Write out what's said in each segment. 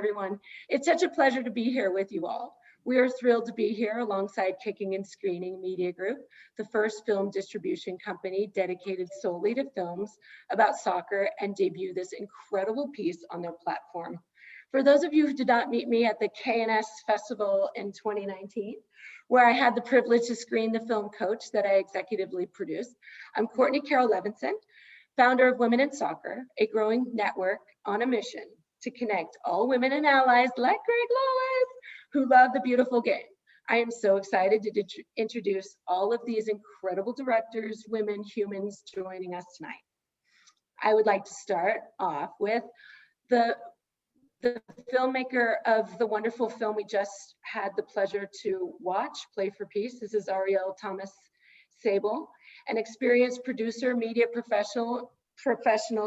everyone. It's such a pleasure to be here with you all. We are thrilled to be here alongside Kicking and Screening Media Group, the first film distribution company dedicated solely to films about soccer, and debut this incredible piece on their platform. For those of you who did not meet me at the KNS Festival in 2019, where I had the privilege to screen the film Coach that I executively produced, I'm Courtney Carroll Levinsohn, founder of Women in Soccer, a growing network on a mission to connect all women and allies like Greg Lawless who love the beautiful game. I am so excited to introduce all of these incredible directors, women, humans joining us tonight. I would like to start off with the filmmaker of the wonderful film we just had the pleasure to watch, Play for Peace. This is Arielle Thomas Sabol, an experienced producer, media professional,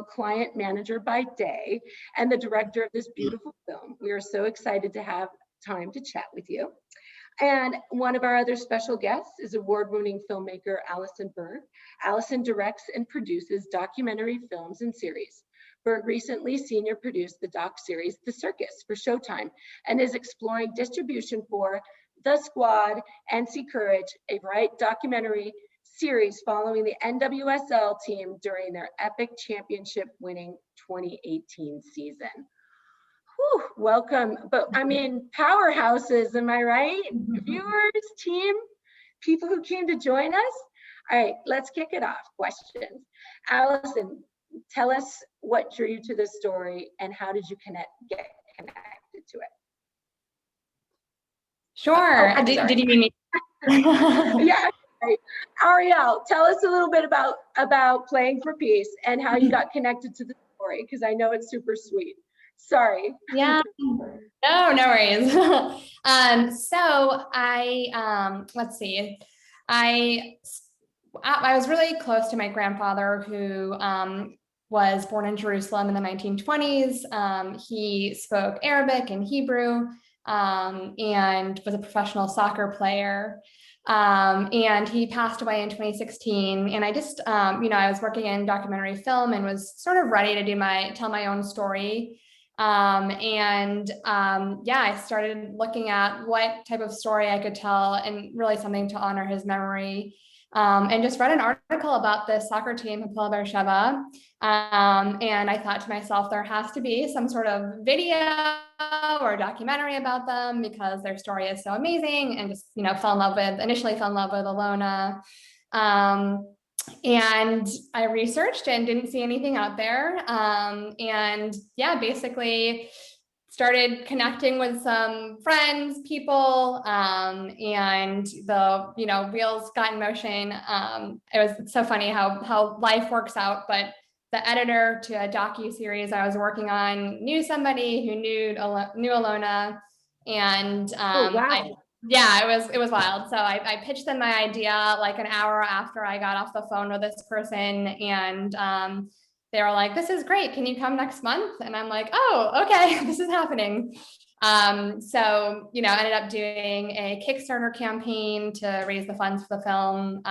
client manager by day, and the director of this beautiful film. We are so excited to have time to chat with you. And one of our other special guests is award-winning filmmaker Allison Berg. Allison directs and produces documentary films and series. Berg recently senior produced the doc series The Circus for Showtime and is exploring distribution for The Squad and See Courage, a verite documentary series following the NWSL team during their epic championship-winning 2018 season. Whew, welcome, but I mean, powerhouses, am I right? Viewers, team, people who came to join us. All right, let's kick it off. Questions. Allison, tell us what drew you to this story and how did you get connected to it? Sure. Did you mean me? Yeah. Right. Arielle, tell us a little bit about Playing for Peace and how you got connected to the story, because I know it's super sweet. Sorry. Yeah. No worries. So I let's see. I was really close to my grandfather, who was born in Jerusalem in the 1920s. He spoke Arabic and Hebrew, and was a professional soccer player. And he passed away in 2016. And I just, I was working in documentary film and was sort of ready to tell my own story. I started looking at what type of story I could tell, and really something to honor his memory. And just read an article about this soccer team, HaPoel Be'er Sheva. And I thought to myself, there has to be some sort of video or documentary about them, because their story is so amazing, and just, initially fell in love with Alona. And I researched and didn't see anything out there. Basically started connecting with some friends, people, and the wheels got in motion. It was so funny how life works out, but the editor to a docu-series I was working on knew somebody who knew Alona, and wow. It was wild. So I pitched them my idea like an hour after I got off the phone with this person, and they were like, "This is great. Can you come next month?" And I'm like, "Oh, okay, this is happening." Ended up doing a Kickstarter campaign to raise the funds for the film,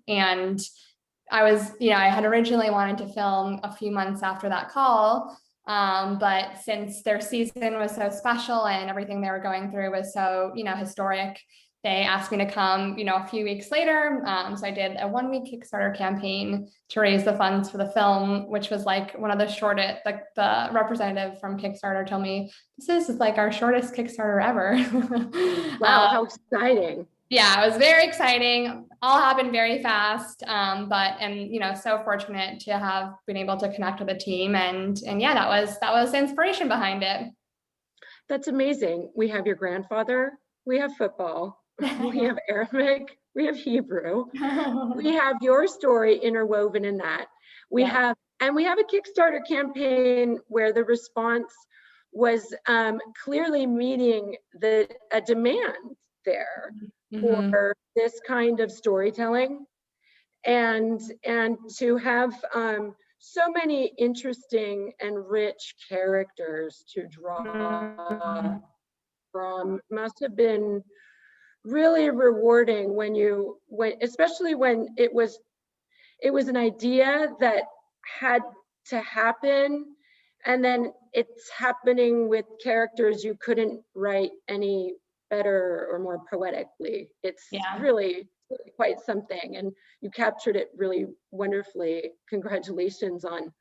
and I had originally wanted to film a few months after that call. But since their season was so special and everything they were going through was so, historic, they asked me to come, a few weeks later. So I did a 1-week Kickstarter campaign to raise the funds for the film, which was like one of the shortest, the representative from Kickstarter told me, this is like our shortest Kickstarter ever. Wow, how exciting. Yeah, it was very exciting. All happened very fast, so fortunate to have been able to connect with the team, and that was the inspiration behind it. That's amazing. We have your grandfather, we have football, we have Arabic, we have Hebrew, we have your story interwoven in that. We have a Kickstarter campaign where the response was clearly meeting a demand there. Mm-hmm. For this kind of storytelling, and to have so many interesting and rich characters to draw from must have been really rewarding especially when it was an idea that had to happen, and then it's happening with characters you couldn't write any better or more poetically. It's really quite something, and you captured it really wonderfully. Congratulations on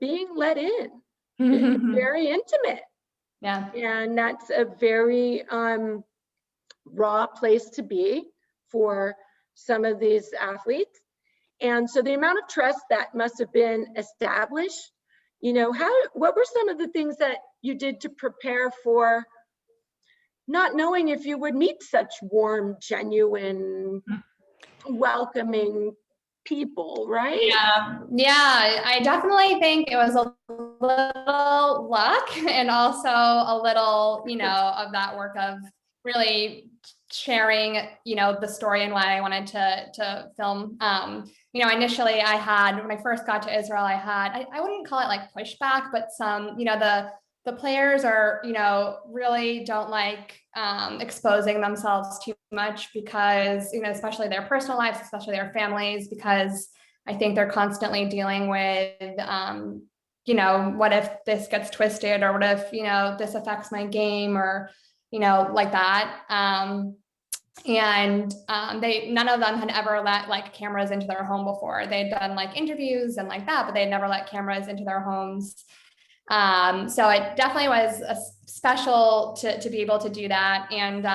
being let in. It's very intimate. Yeah. And that's a very raw place to be for some of these athletes. And so the amount of trust that must have been established, what were some of the things that you did to prepare for not knowing if you would meet such warm, genuine, welcoming people, right? Yeah, I definitely think it was a little luck and also a little, of that work of really sharing, the story and why I wanted to film. Initially when I first got to Israel, I wouldn't call it like pushback, but some, the players are, really don't like exposing themselves too much because, especially their personal lives, especially their families, because I think they're constantly dealing with, what if this gets twisted, or what if, this affects my game, or, like that. None of them had ever let like cameras into their home before. They'd done like interviews and like that, but they'd never let cameras into their homes. So it definitely was special to be able to do that. And,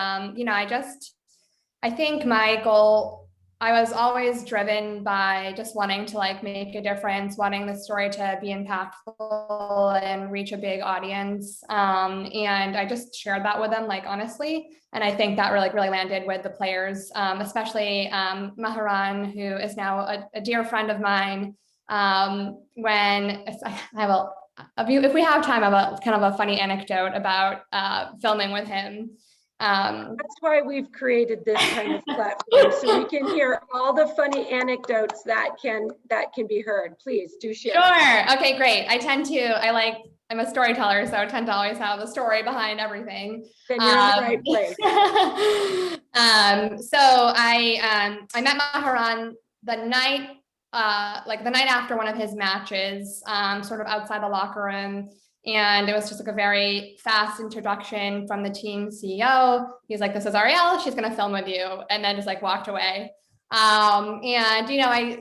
I think my goal, I was always driven by just wanting to like make a difference, wanting the story to be impactful and reach a big audience. And I just shared that with them, like, honestly. And I think that really landed with the players, especially Maharan, who is now a dear friend of mine. When I have if we have time, I have kind of a funny anecdote about filming with him. That's why we've created this kind of platform, so we can hear all the funny anecdotes that can be heard. Please do share. Sure. Okay, great. I'm a storyteller, so I tend to always have a story behind everything. Then you're in the right place. So I met Maharan the night after one of his matches, sort of outside the locker room. And it was just like a very fast introduction from the team CEO. He's like, "This is Arielle, she's gonna film with you," and then just like walked away. I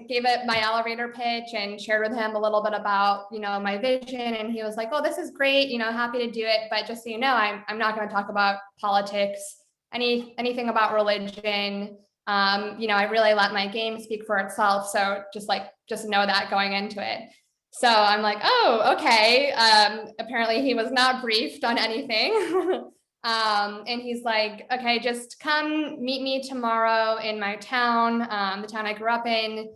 gave it my elevator pitch and shared with him a little bit about, my vision. And he was like, "Oh, this is great, happy to do it. But just so you know, I'm not gonna talk about politics, anything about religion. I really let my game speak for itself. So just know that going into it." So I'm like, "Oh, okay." Apparently he was not briefed on anything. And he's like, "Okay, just come meet me tomorrow in my town, the town I grew up in.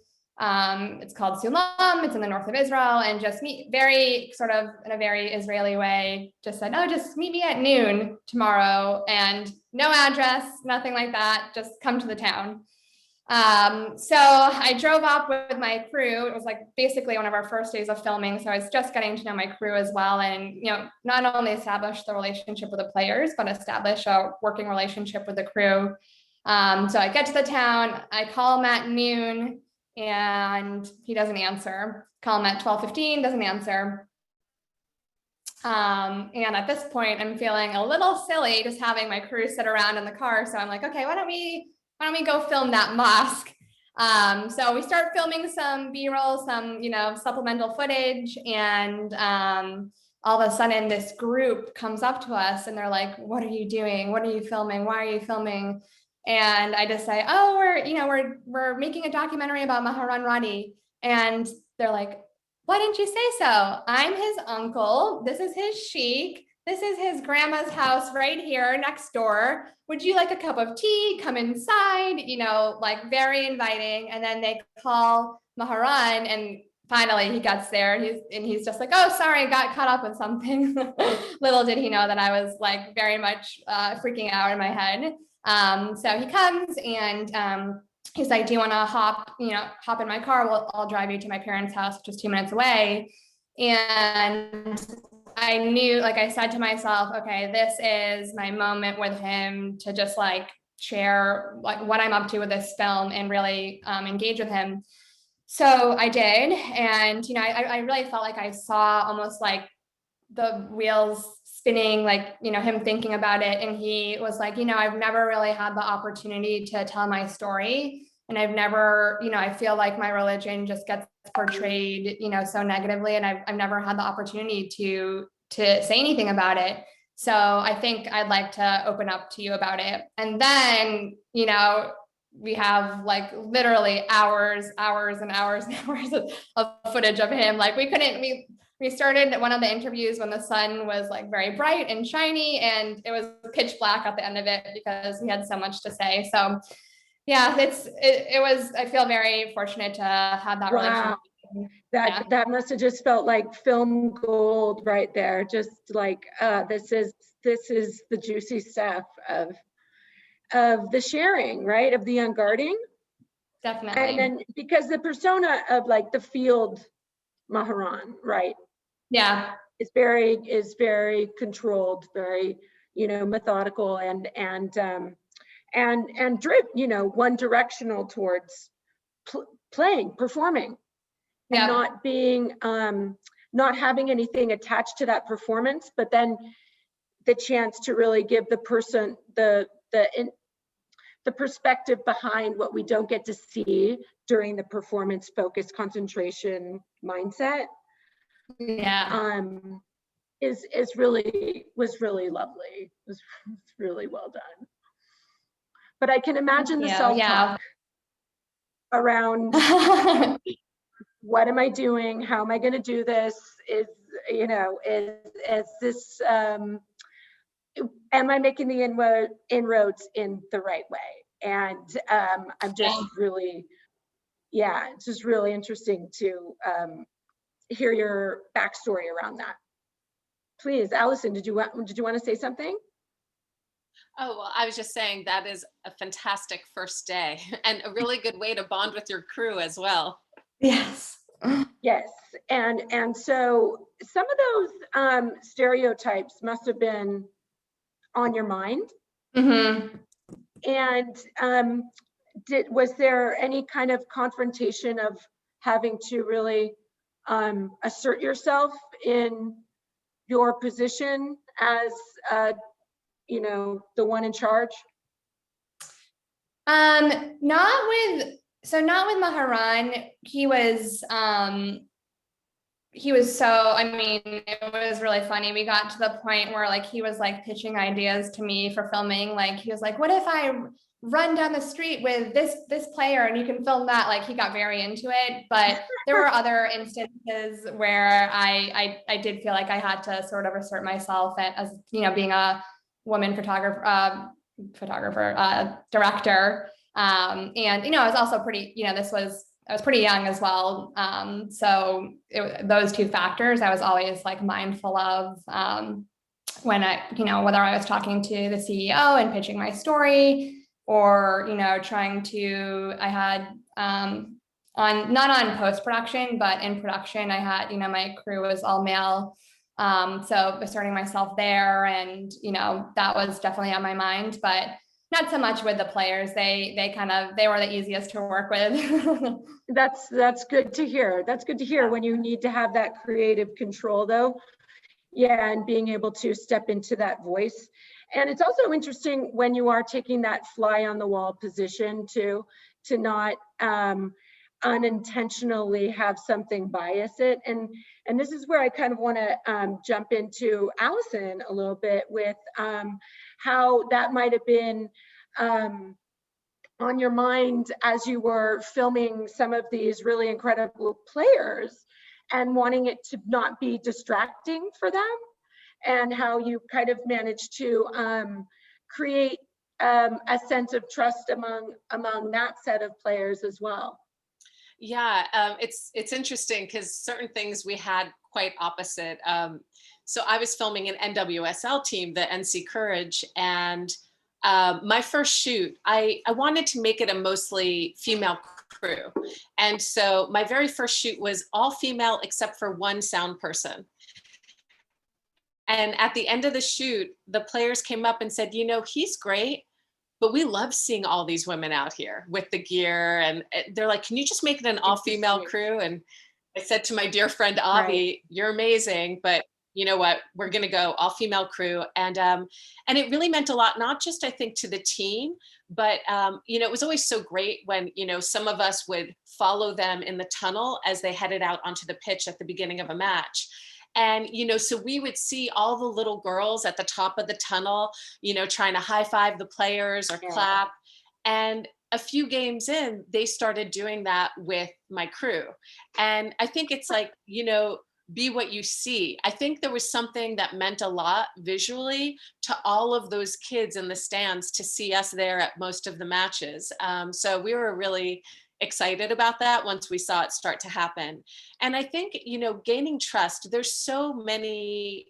It's called Sulam. It's in the north of Israel, and just meet," very sort of in a very Israeli way, just said, "Oh, just meet me at noon tomorrow, and no address, nothing like that. Just come to the town." So I drove up with my crew. It was like basically one of our first days of filming. So I was just getting to know my crew as well. And, not only establish the relationship with the players, but establish a working relationship with the crew. So I get to the town, I call him at noon and he doesn't answer. Call him at 12:15, doesn't answer. And at this point I'm feeling a little silly just having my crew sit around in the car. So I'm like, "Okay, why don't we go film that mosque?" So we start filming some B-roll, some, supplemental footage. And all of a sudden this group comes up to us and they're like, "What are you doing? What are you filming? Why are you filming?" And I just say, "Oh, we're making a documentary about Maharan Radi." And they're like, "Why didn't you say so? I'm his uncle. This is his sheik. This is his grandma's house right here next door. Would you like a cup of tea? Come inside," very inviting. And then they call Maharan, and finally he gets there and he's just like, "Oh, sorry, got caught up with something." Little did he know that I was like very much freaking out in my head. So he comes and he's like, "Do you want to hop in my car? I'll drive you to my parents' house, which is 2 minutes away." And I knew, like I said to myself, okay, this is my moment with him to just like share like what I'm up to with this film and really engage with him. So I did, and I really felt like I saw almost like the wheels spinning, like him thinking about it, and he was like, I've never really had the opportunity to tell my story, and I've never, I feel like my religion just gets portrayed, so negatively, and I've never had the opportunity to say anything about it. So I think I'd like to open up to you about it. And then, we have like literally hours and hours and hours of footage of him. Like we started one of the interviews when the sun was like very bright and shiny, and it was pitch black at the end of it because he had so much to say. So yeah, it was, I feel very fortunate to have that Wow. relationship. That must have just felt like film gold right there. Just like, this is the juicy stuff of the sharing, right? Of the unguarding. Definitely. And then because the persona of like the field Maharan, right? Yeah. Is very controlled, very, methodical and one directional towards playing, performing, and not being, not having anything attached to that performance, but then the chance to really give the person the perspective behind what we don't get to see during the performance focused concentration mindset. Is really lovely. It was really well done. But I can imagine the self-talk around what am I doing? How am I going to do this? Is this, am I making the inroads in the right way? And I'm just really, it's just really interesting to hear your backstory around that. Please, Allison, did you want to say something? Oh, well, I was just saying that is a fantastic first day and a really good way to bond with your crew as well. Yes. Yes, and so some of those stereotypes must have been on your mind. Mm-hmm. And was there any kind of confrontation of having to really assert yourself in your position as the one in charge? Not with Maharan. He was so, I mean, it was really funny. We got to the point where like he was like pitching ideas to me for filming. Like he was like, what if I run down the street with this player and you can film that? Like he got very into it. But there were other instances where I did feel like I had to sort of assert myself as being a woman photographer, director. And I was also pretty, I was pretty young as well. So those two factors I was always like mindful of when I, whether I was talking to the CEO and pitching my story, or, trying to, I had not on post-production, but in production, I had, my crew was all male. So asserting myself there, and, that was definitely on my mind, but not so much with the players. They were the easiest to work with. That's good to hear. That's good to hear when you need to have that creative control though. Yeah, and being able to step into that voice. And it's also interesting when you are taking that fly on the wall position to not unintentionally have something bias it. And this is where I kind of want to jump into Allison a little bit with how that might have been on your mind as you were filming some of these really incredible players and wanting it to not be distracting for them, and how you kind of managed to create a sense of trust among that set of players as well. Yeah, it's interesting because certain things we had quite opposite. So I was filming an NWSL team, the NC Courage, and my first shoot, I wanted to make it a mostly female crew. And so my very first shoot was all female except for one sound person. And at the end of the shoot, the players came up and said, he's great, but we love seeing all these women out here with the gear, and they're like, can you just make it an all-female crew? And I said to my dear friend Avi, you're amazing, but you know what, we're going to go all-female crew. And it really meant a lot, not just, I think, to the team, but it was always so great when, some of us would follow them in the tunnel as they headed out onto the pitch at the beginning of a match. And, so we would see all the little girls at the top of the tunnel, trying to high five the players or clap. And a few games in, they started doing that with my crew. And I think it's like, be what you see. I think there was something that meant a lot visually to all of those kids in the stands to see us there at most of the matches. So we were really excited about that once we saw it start to happen. And I think, gaining trust, there's so many,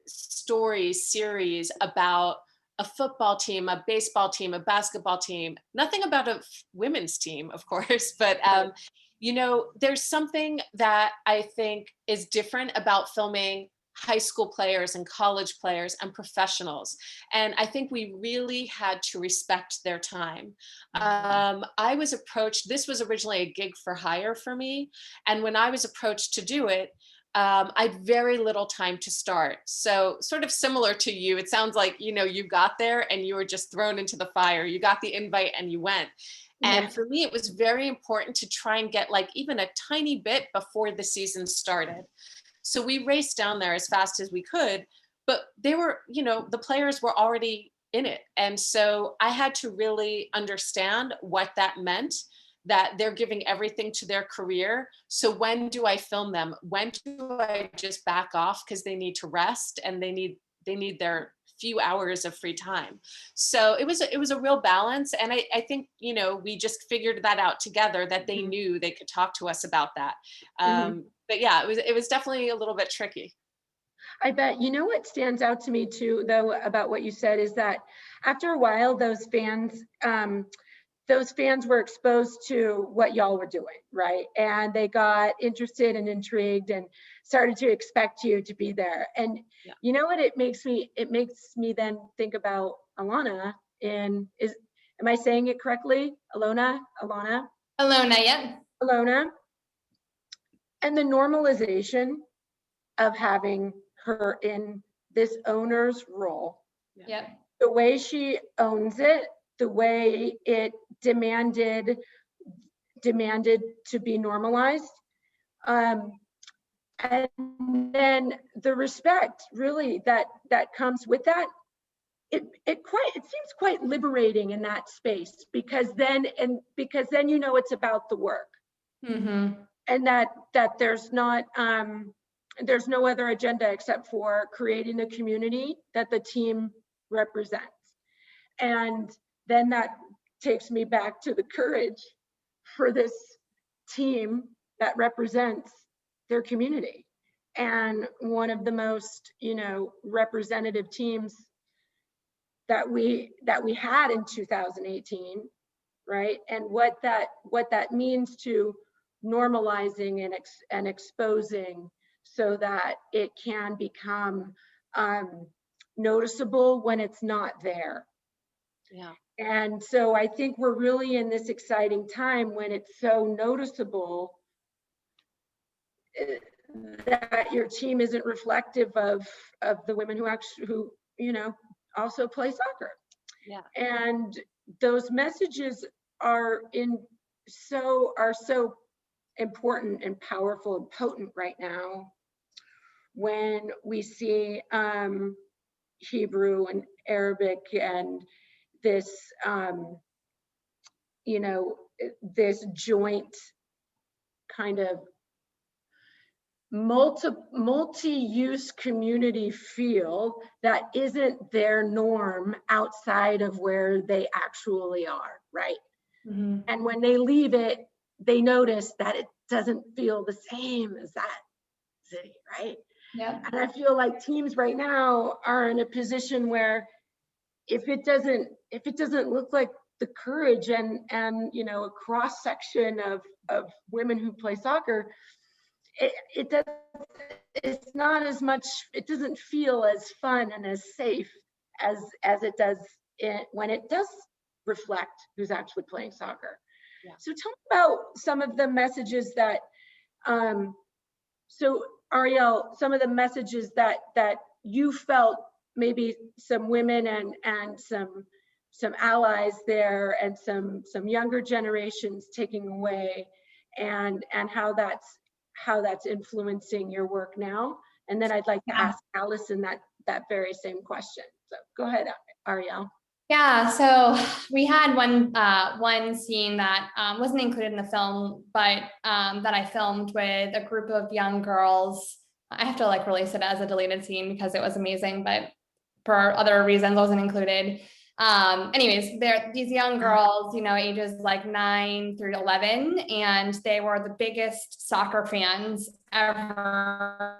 stories, series about a football team, a baseball team, a basketball team, nothing about a women's team, of course, but there's something that I think is different about filming high school players and college players and professionals. And I think we really had to respect their time. I was approached, this was originally a gig for hire for me. And when I was approached to do it, I had very little time to start. So sort of similar to you, it sounds like, you got there and you were just thrown into the fire. You got the invite and you went. And for me, it was very important to try and get like even a tiny bit before the season started. So we raced down there as fast as we could, but they were, the players were already in it. And so I had to really understand what that meant, that they're giving everything to their career. So when do I film them? When do I just back off because they need to rest and they need their few hours of free time? So it was a real balance. And I think, we just figured that out together, that they knew they could talk to us about that. But yeah, it was definitely a little bit tricky. I bet. What stands out to me too, though, about what you said is that after a while, those fans were exposed to what y'all were doing, right? And they got interested and intrigued and started to expect you to be there. And you know what it makes me then think about Alana am I saying it correctly? Alana, yeah. Alana. And the normalization of having her in this owner's role. Yep. The way she owns it, the way it demanded to be normalized. And then the respect really that comes with that, it seems quite liberating in that space, because then it's about the work. And that there's not there's no other agenda except for creating a community that the team represents. And then that takes me back to the courage for this team that represents their community, and one of the most representative teams that we had in 2018, right? And what that means to normalizing and exposing so that it can become noticeable when it's not there. Yeah. And so I think we're really in this exciting time when it's so noticeable that your team isn't reflective of the women who also play soccer. Yeah. And those messages are so important and powerful and potent right now when we see Hebrew and Arabic and this this joint kind of multi-use community feel that isn't their norm outside of where they actually are, right? And when they leave it, they notice that it doesn't feel the same as that city, right? Yeah. And I feel like teams right now are in a position where if it doesn't look like the courage and a cross section of women who play soccer, it's not as much, it doesn't feel as fun and as safe as it does when it does reflect who's actually playing soccer. Yeah. So tell me about some of the messages that, so Arielle, some of the messages that you felt maybe some women and some allies there and some younger generations taking away, and how that's influencing your work now. And then I'd like to ask Allison that very same question. So go ahead, Arielle. Yeah, so we had one scene that wasn't included in the film, but that I filmed with a group of young girls. I have to like release it as a deleted scene because it was amazing, but for other reasons wasn't included. Anyways, these young girls, you know, ages like 9 through 11, and they were the biggest soccer fans ever.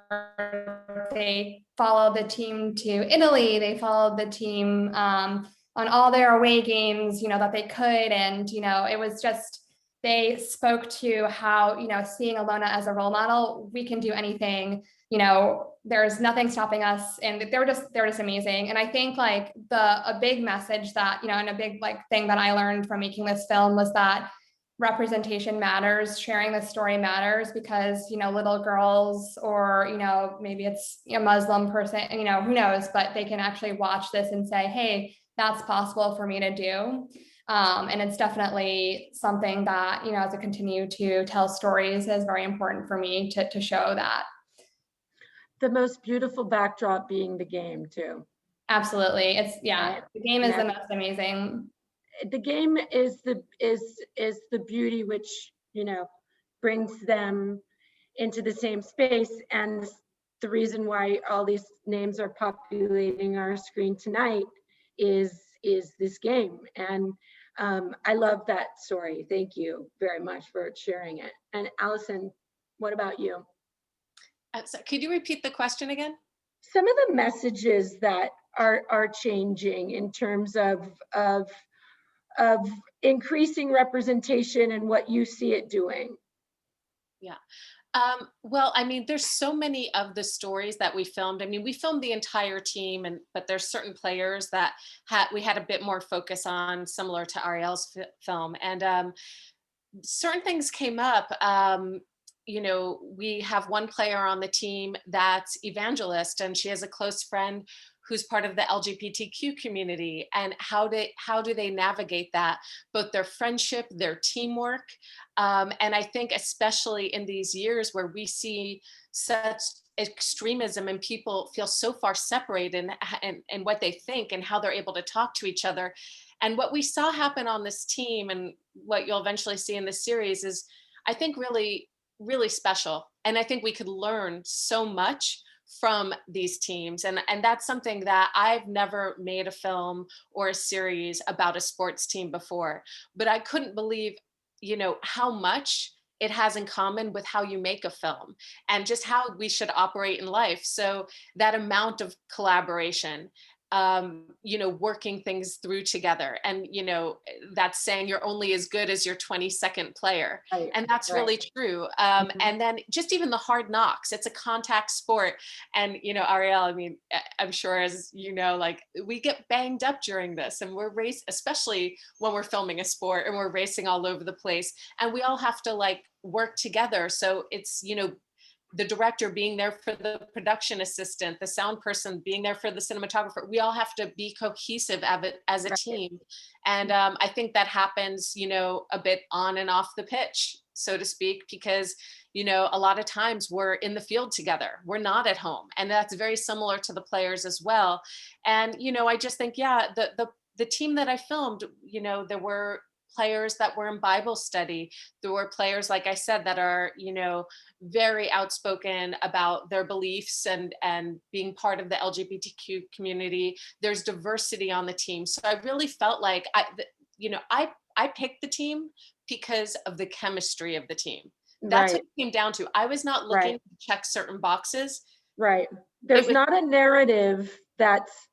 They followed the team to Italy. They followed the team on all their away games, you know, that they could. And, you know, it was just, they spoke to how, you know, seeing Alona as a role model, we can do anything, you know, there's nothing stopping us. And they're just amazing. And I think like a big message that, you know, and a big like thing that I learned from making this film was that representation matters, sharing the story matters, because, you know, little girls, or, you know, maybe it's a Muslim person, you know, who knows, but they can actually watch this and say, hey, that's possible for me to do. And it's definitely something that, you know, as I continue to tell stories, is very important for me to show that. The most beautiful backdrop being the game too. Absolutely. It's, yeah, Right. the game is the most amazing. The game is the beauty which, you know, brings them into the same space. And the reason why all these names are populating our screen tonight is this game. And I love that story. Thank you very much for sharing it. And Allison, what about you? So could you repeat the question again? Some of the messages that are changing in terms of increasing representation and what you see it doing. Yeah. Well, I mean, there's so many of the stories that we filmed. I mean, we filmed the entire team, but there's certain players that we had a bit more focus on, similar to Arielle's film. And certain things came up. You know, we have one player on the team that's evangelist, and she has a close friend who's part of the LGBTQ community. And how do they navigate that, both their friendship, their teamwork? And I think especially in these years where we see such extremism and people feel so far separated in what they think and how they're able to talk to each other. And what we saw happen on this team, and what you'll eventually see in this series, is, I think, really, really special. And I think we could learn so much from these teams. And that's something that I've never made a film or a series about a sports team before, but I couldn't believe, you know, how much it has in common with how you make a film and just how we should operate in life. So that amount of collaboration, you know, working things through together. And, you know, that's saying you're only as good as your 22nd player. Right, and that's really true. And then just even the hard knocks, it's a contact sport. And, you know, Arielle, I mean, I'm sure, as you know, like, we get banged up during this, and we're especially when we're filming a sport and we're racing all over the place, and we all have to like work together. So it's, you know, the director being there for the production assistant, the sound person being there for the cinematographer. We all have to be cohesive as a team. And I think that happens, you know, a bit on and off the pitch, so to speak, because, you know, a lot of times we're in the field together. We're not at home. And that's very similar to the players as well. And, you know, I just think, yeah, the team that I filmed, you know, there were players that were in Bible study. There were players, like I said, that are, you know, very outspoken about their beliefs and being part of the LGBTQ community. There's diversity on the team. So I really felt like, I picked the team because of the chemistry of the team. That's what it came down to. I was not looking to check certain boxes. Right. There's not a narrative that's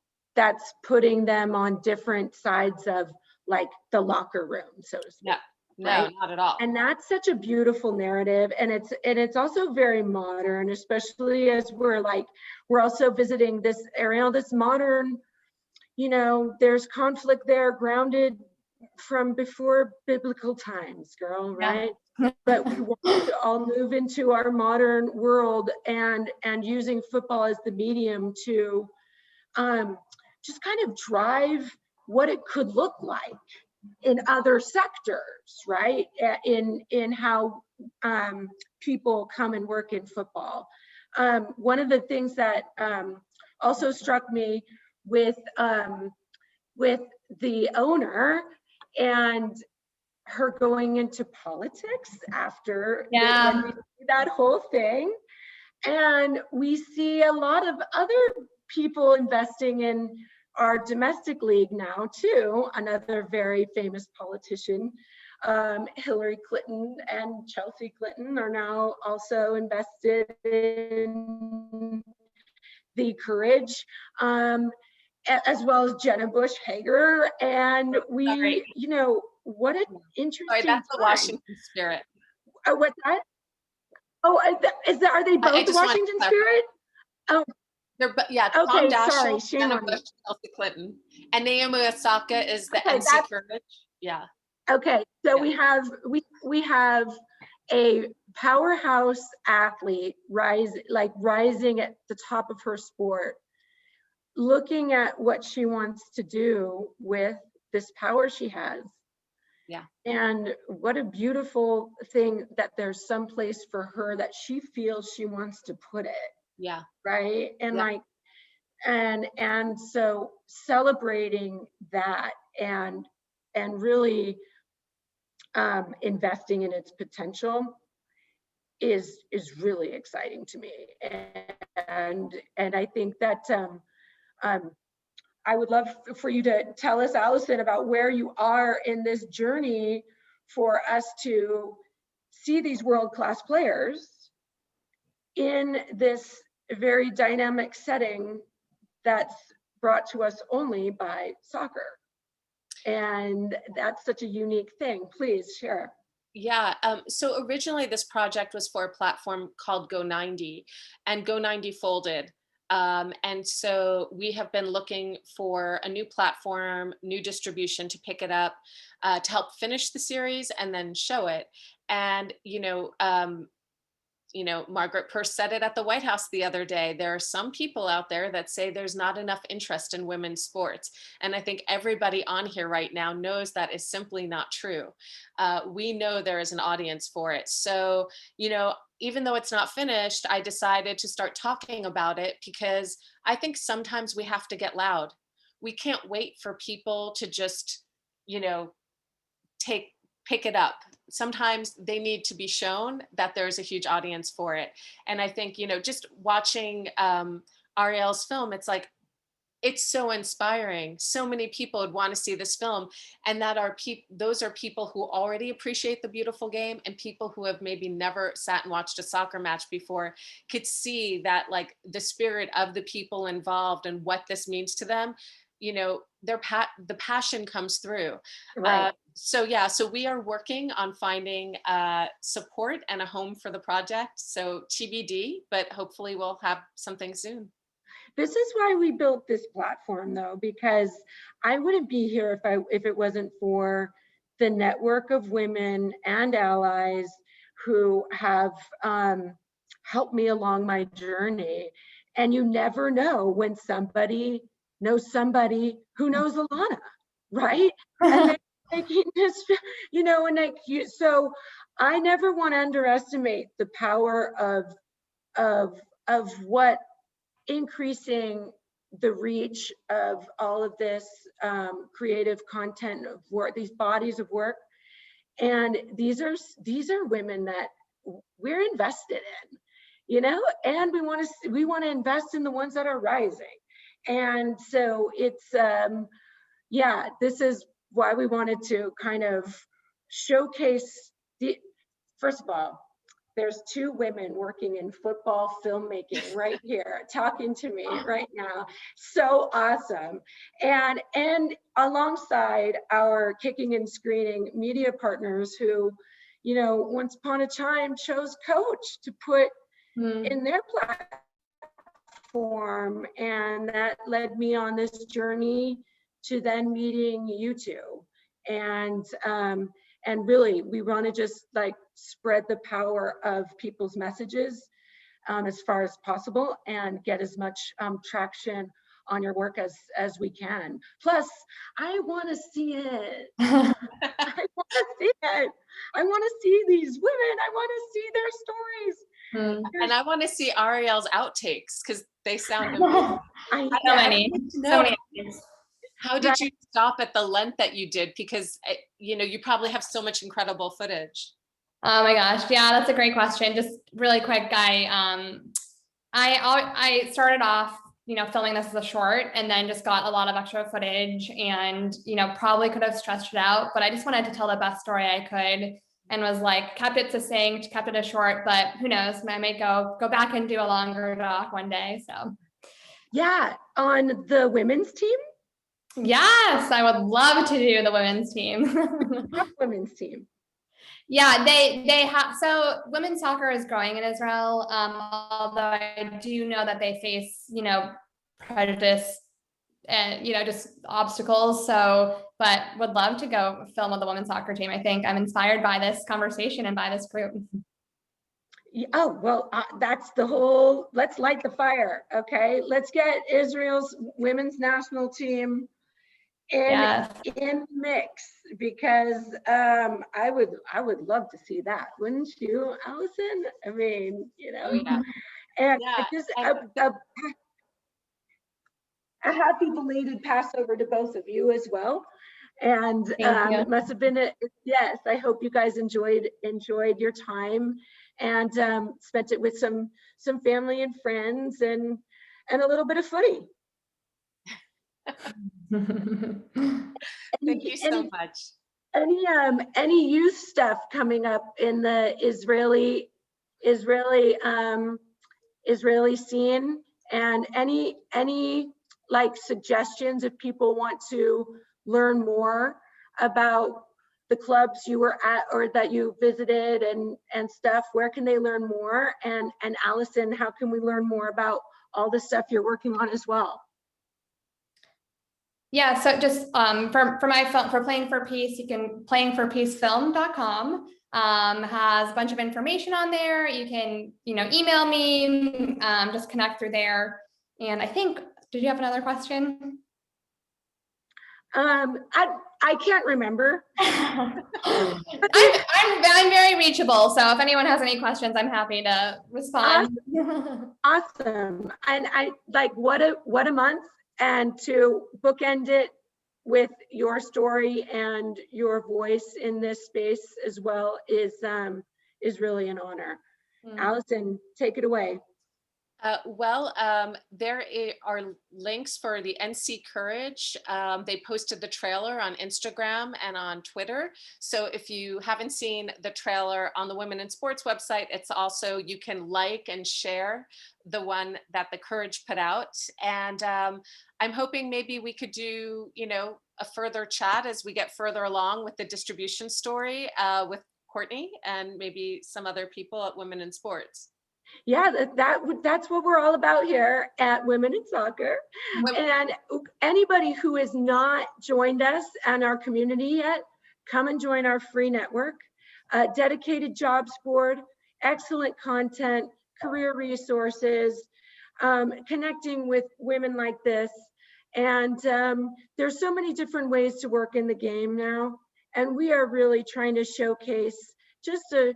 putting them on different sides of like the locker room, so to speak. No, not at all. And that's such a beautiful narrative. And it's also very modern, especially as we're also visiting this, Arielle, this modern, you know, there's conflict there grounded from before biblical times, girl, right? Yeah. But we want to all move into our modern world and using football as the medium to just kind of drive what it could look like in other sectors, right? In how people come and work in football. One of the things that also struck me with the owner and her going into politics after when we see that whole thing, and we see a lot of other people investing in our domestic league now too. Another very famous politician, Hillary Clinton and Chelsea Clinton, are now also invested in the Courage, as well as Jenna Bush Hager. And we, you know, what an interesting that's the time. Washington Spirit. What's that? Oh, are they both Washington Spirit? Oh, they're okay, Tom Daschle, Jenna Bush, Chelsea Clinton, and Naomi Osaka is the NC Courage. Yeah. Okay, so we have a powerhouse athlete rising at the top of her sport, looking at what she wants to do with this power she has. Yeah. And what a beautiful thing that there's some place for her that she feels she wants to put it. Yeah. Right. And and so celebrating that and really investing in its potential is really exciting to me. And I think that I would love for you to tell us, Allison, about where you are in this journey for us to see these world-class players in this very dynamic setting that's brought to us only by soccer. And that's such a unique thing. Please share. Yeah, so originally this project was for a platform called Go90, and Go90 folded. And so we have been looking for a new platform, new distribution to pick it up, to help finish the series and then show it. And, Margaret Purce said it at the White House the other day. There are some people out there that say there's not enough interest in women's sports. And I think everybody on here right now knows that is simply not true. We know there is an audience for it. So, even though it's not finished, I decided to start talking about it because I think sometimes we have to get loud. We can't wait for people to just, pick it up. Sometimes they need to be shown that there's a huge audience for it. And I think, just watching Arielle's film, it's like, it's so inspiring. So many people would want to see this film, and those are people who already appreciate the beautiful game, and people who have maybe never sat and watched a soccer match before could see that, like, the spirit of the people involved and what this means to them. The passion comes through. Right. So we are working on finding support and a home for the project. So TBD, but hopefully we'll have something soon. This is why we built this platform, though, because I wouldn't be here if it wasn't for the network of women and allies who have helped me along my journey. And you never know when somebody knows somebody who knows Alana, right? And making this, so I never want to underestimate the power of what increasing the reach of all of this creative content of work, these bodies of work. And these are women that we're invested in, and we want to invest in the ones that are rising. And so it's, this is why we wanted to kind of showcase first of all, there's two women working in football filmmaking right here, talking to me right now. So awesome. And alongside our kicking and screening media partners who, once upon a time chose Coach to put in their platform, and that led me on this journey to then meeting you two. And really, we want to just like spread the power of people's messages as far as possible and get as much traction on your work as we can. Plus, I want to see it. I want to see it. I want to see these women. I want to see their stories. And I want to see Arielle's outtakes because they sound amazing. So many. How did you stop at the length that you did? Because you probably have so much incredible footage. Oh my gosh, yeah, that's a great question. Just really quick, I started off, filming this as a short, and then just got a lot of extra footage, and probably could have stretched it out, but I just wanted to tell the best story I could, and was like, kept it succinct, kept it as short, but who knows, I might go back and do a longer doc one day. So yeah, on the women's team. Yes, I would love to do the women's team. Women's team. Yeah, they have, so women's soccer is growing in Israel, although I do know that they face, prejudice and, just obstacles. So, but would love to go film with the women's soccer team. I think I'm inspired by this conversation and by this group. Oh, well, that's the whole, let's light the fire. Okay, let's get Israel's women's national team in the mix, because I would love to see that, wouldn't you, Allison? I mean, and just a happy belated Passover to both of you as well. And it must have been yes, I hope you guys enjoyed your time and spent it with some family and friends and a little bit of footy. Thank you so much. Any youth stuff coming up in the Israeli scene, and any like suggestions if people want to learn more about the clubs you were at or that you visited and stuff? Where can they learn more? And Allison, how can we learn more about all the stuff you're working on as well? Yeah, so just for my film, for Playing for Peace, you can playingforpeacefilm.com has a bunch of information on there. You can, email me, just connect through there. And I think, did you have another question? I can't remember. I'm very reachable, so if anyone has any questions, I'm happy to respond. Awesome. And I like what a month, and to bookend it with your story and your voice in this space as well is really an honor. Allison, take it away. There are links for the NC Courage. They posted the trailer on Instagram and on Twitter. So if you haven't seen the trailer on the Women in Sports website, it's also, you can like and share the one that the Courage put out. And I'm hoping maybe we could do, a further chat as we get further along with the distribution story with Courtney and maybe some other people at Women in Sports. Yeah, that's what we're all about here at Women in Soccer. And anybody who has not joined us and our community yet, come and join our free network, dedicated jobs board, excellent content, career resources, connecting with women like this. And there's so many different ways to work in the game now. And we are really trying to showcase just the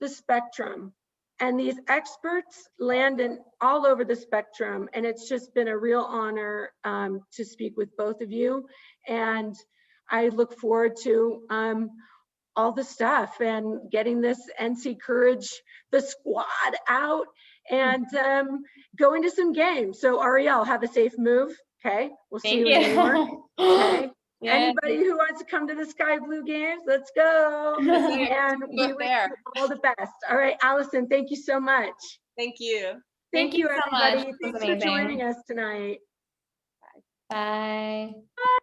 spectrum, and these experts land in all over the spectrum. And it's just been a real honor to speak with both of you. And I look forward to all the stuff and getting this NC Courage, the squad out and going to some games. So Arielle, have a safe move. Okay. We'll see you in New York. Okay. Yeah. Anybody who wants to come to the Sky Blue games, let's go. And we wish you all the best. All right, Allison, thank you so much. Thank you. Thank you, so everybody. much. Thanks for joining us tonight. Bye. Bye.